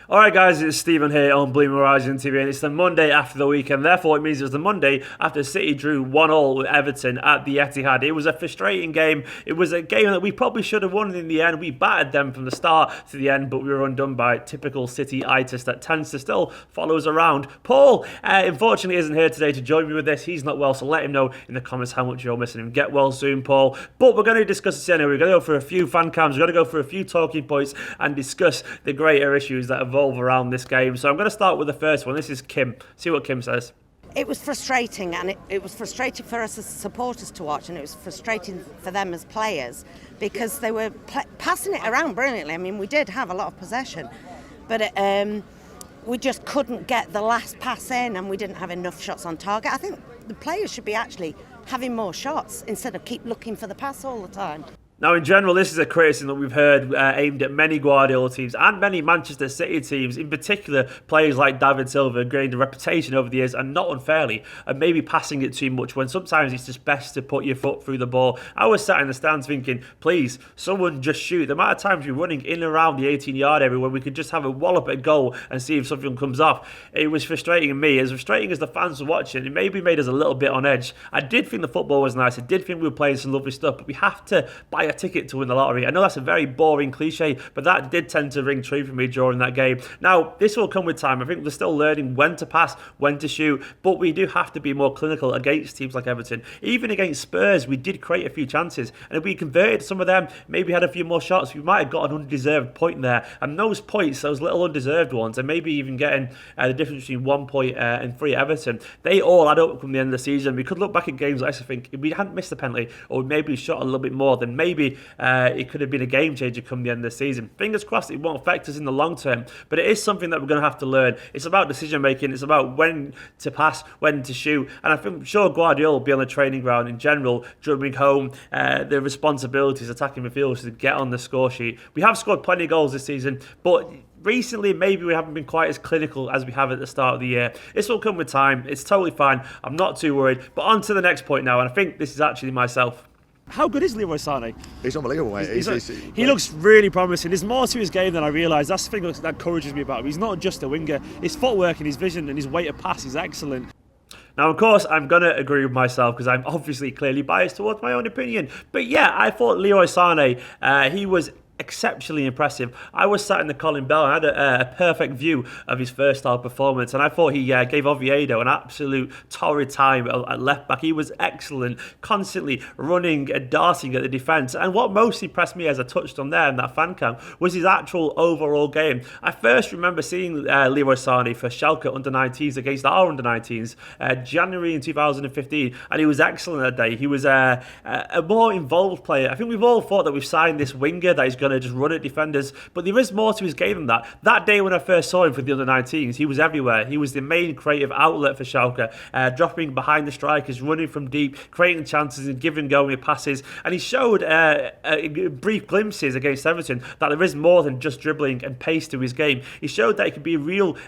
Alright guys, it's Stephen here on BlueMoonRisingTV, and it's the Monday after the weekend. Therefore it means it was the Monday after City drew 1-1 with Everton at the Etihad. It was a frustrating game. It was a game that we probably should have won in the end. We battered them from the start to the end, but we were undone by typical City-itis that tends to still follow us around. Paul, unfortunately, isn't here today to join me with this. He's not well, so let him know in the comments how much you're missing him. Get well soon, Paul. But we're going to discuss this anyway. We're going to go for a few fan cams. We're going to go for a few talking points and discuss the greater issues that evolve around this game. So I'm going to start with the first one. This is Kim. See what Kim says. It was frustrating, and it was frustrating for us as supporters to watch, and it was frustrating for them as players because they were passing it around brilliantly. I mean, we did have a lot of possession, but we just couldn't get the last pass in, and we didn't have enough shots on target. I think the players should be actually having more shots instead of keep looking for the pass all the time. Now, in general, this is a criticism that we've heard aimed at many Guardiola teams and many Manchester City teams, in particular players like David Silva, gained a reputation over the years, and not unfairly, and maybe passing it too much when sometimes it's just best to put your foot through the ball. I was sat in the stands thinking, please, someone just shoot. The amount of times we're running in and around the 18-yard area when we could just have a wallop at goal and see if something comes off. It was frustrating me. As frustrating as the fans were watching, it maybe made us a little bit on edge. I did think the football was nice. I did think we were playing some lovely stuff, but we have to buy a ticket to win the lottery. I know that's a very boring cliche, but that did tend to ring true for me during that game. Now, this will come with time. I think we're still learning when to pass, when to shoot, but we do have to be more clinical against teams like Everton. Even against Spurs, we did create a few chances, and if we converted some of them, maybe had a few more shots, we might have got an undeserved point there. And those points, those little undeserved ones, and maybe even getting the difference between 1 point and 3 at Everton, they all add up from the end of the season. We could look back at games like this, I think, if we hadn't missed the penalty, or maybe shot a little bit more, then maybe it could have been a game changer come the end of the season. Fingers crossed it won't affect us in the long term, but it is something that we're going to have to learn. It's about decision making. It's about when to pass, when to shoot, and I think sure Guardiola will be on the training ground in general, drumming home the responsibilities attacking midfielders to get on the score sheet. We have scored plenty of goals this season, but recently, maybe we haven't been quite as clinical as we have at the start of the year. This will come with time. It's totally fine. I'm not too worried. But on to the next point now, and I think this is actually myself. How good is Leroy Sane? He's unbelievable, mate. He looks really promising. There's more to his game than I realised. That's the thing that encourages me about him. He's not just a winger. His footwork and his vision and his weight of pass is excellent. Now, of course, I'm going to agree with myself because I'm obviously clearly biased towards my own opinion. But yeah, I thought Leroy Sane, he was exceptionally impressive. I was sat in the Colin Bell and I had a perfect view of his first half performance, and I thought he gave Oviedo an absolute torrid time at left back. He was excellent, constantly running and darting at the defence, and what most impressed me, as I touched on there in that fan cam, was his actual overall game. I first remember seeing Leroy Sane for Schalke under-19s against our under-19s January in 2015, and he was excellent that day. He was a more involved player. I think we've all thought that we've signed this winger that is going to just run at defenders, but there is more to his game than that. That day when I first saw him for the under-19s, he was everywhere. He was the main creative outlet for Schalke, dropping behind the strikers, running from deep, creating chances and giving going passes, and he showed brief glimpses against Everton that there is more than just dribbling and pace to his game. He showed that he could be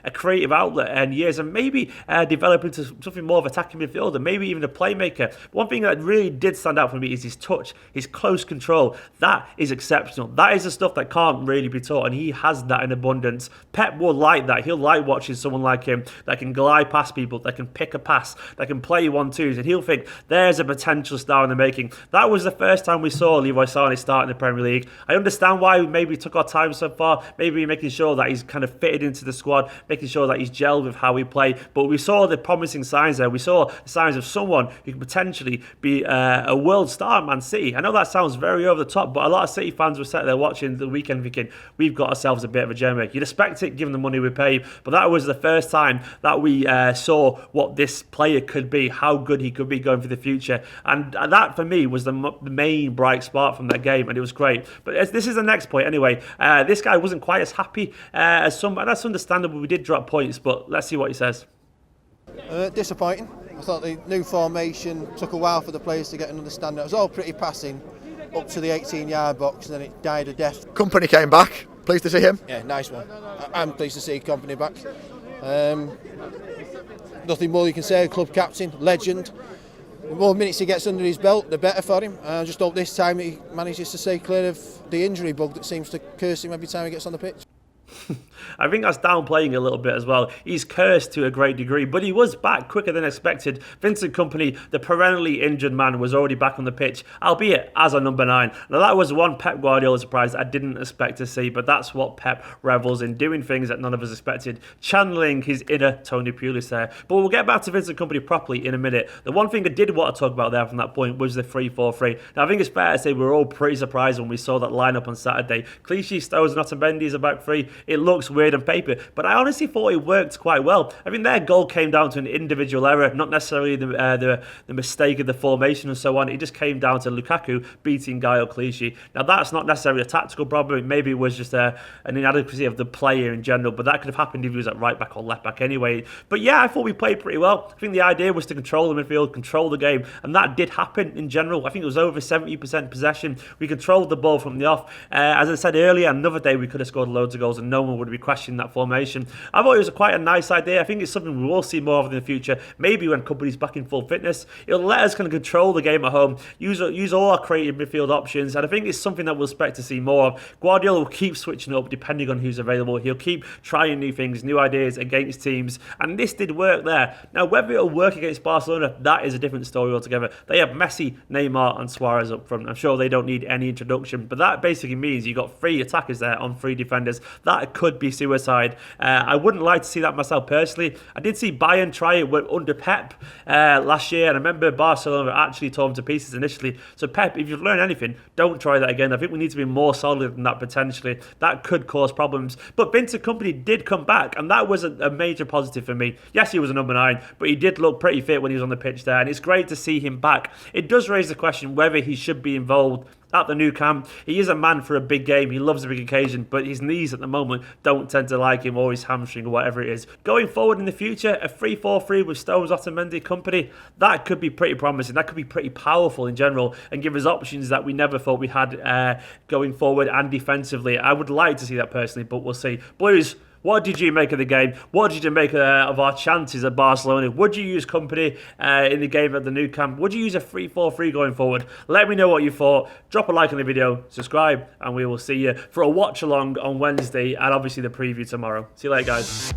a creative outlet in years, and maybe develop into something more of an attacking midfielder, maybe even a playmaker. One thing that really did stand out for me is his touch, his close control. That is exceptional. That is the stuff that can't really be taught, and he has that in abundance. Pep will like that. He'll like watching someone like him that can glide past people, that can pick a pass, that can play 1-2s, and he'll think there's a potential star in the making. That was the first time we saw Leroy Sane start in the Premier League. I understand why we maybe took our time so far, maybe making sure that he's kind of fitted into the squad, making sure that he's gelled with how we play, but we saw the promising signs there. We saw the signs of someone who could potentially be a world star at Man City. I know that sounds very over the top, but a lot of City fans were sat there watching the weekend thinking, we've got ourselves a bit of a gem. You'd expect it given the money we paid, but that was the first time that we saw what this player could be, how good he could be going for the future, and that for me was the main bright spark from that game, and it was great. But this is the next point anyway. This guy wasn't quite as happy as some, and that's understandable. We did drop points, but let's see what he says. Disappointing. I thought the new formation took a while for the players to get an understanding. It was all pretty passing up to the 18-yard box, and then it died a death. Company came back. Pleased to see him. Yeah, nice one. I'm pleased to see Company back. Nothing more you can say. Club captain, legend. The more minutes he gets under his belt, the better for him. I just hope this time he manages to stay clear of the injury bug that seems to curse him every time he gets on the pitch. I think that's downplaying a little bit as well. He's cursed to a great degree, but he was back quicker than expected. Vincent Kompany, the perennially injured man, was already back on the pitch, albeit as a number 9. Now that was one Pep Guardiola surprise I didn't expect to see, but that's what Pep revels in, doing things that none of us expected, channeling his inner Tony Pulis there. But we'll get back to Vincent Kompany properly in a minute. The one thing I did want to talk about there from that point was the 3-4-3. Now I think it's fair to say we were all pretty surprised when we saw that lineup on Saturday. Clichy, Stones, and Otamendi as a back three. It looks weird on paper, but I honestly thought it worked quite well. I mean, their goal came down to an individual error, not necessarily the mistake of the formation and so on. It just came down to Lukaku beating Gaio Clichy. Now, that's not necessarily a tactical problem. Maybe it was just an inadequacy of the player in general, but that could have happened if he was at right back or left back anyway. But yeah, I thought we played pretty well. I think the idea was to control the midfield, control the game, and that did happen in general. I think it was over 70% possession. We controlled the ball from the off. As I said earlier, another day we could have scored loads of goals and no one would be questioning that formation. I thought it was quite a nice idea. I think it's something we will see more of in the future. Maybe when Kompany's back in full fitness, it'll let us kind of control the game at home, use all our creative midfield options, and I think it's something that we'll expect to see more of. Guardiola will keep switching up depending on who's available. He'll keep trying new things, new ideas against teams, and this did work there. Now, whether it'll work against Barcelona, that is a different story altogether. They have Messi, Neymar, and Suarez up front. I'm sure they don't need any introduction, but that basically means you've got 3 attackers there on 3 defenders. That could be suicide. I wouldn't like to see that myself personally. I did see Bayern try it under Pep last year, and I remember Barcelona actually tore him to pieces initially. So Pep, if you've learned anything, don't try that again. I think we need to be more solid than that potentially. That could cause problems. But Vincent Kompany did come back, and that was a major positive for me. Yes, he was a number 9, but he did look pretty fit when he was on the pitch there, and it's great to see him back. It does raise the question whether he should be involved at the new camp. He is a man for a big game. He loves a big occasion, but his knees at the moment don't tend to like him, or his hamstring, or whatever it is. Going forward in the future, a 3-4-3 with Stones, Otamendi, Kompany, that could be pretty promising. That could be pretty powerful in general and give us options that we never thought we had going forward and defensively. I would like to see that personally, but we'll see. Blues, what did you make of the game? What did you make of our chances at Barcelona? Would you use Kompany in the game at the new camp? Would you use a 3-4-3 going forward? Let me know what you thought. Drop a like on the video, subscribe, and we will see you for a watch along on Wednesday and obviously the preview tomorrow. See you later, guys.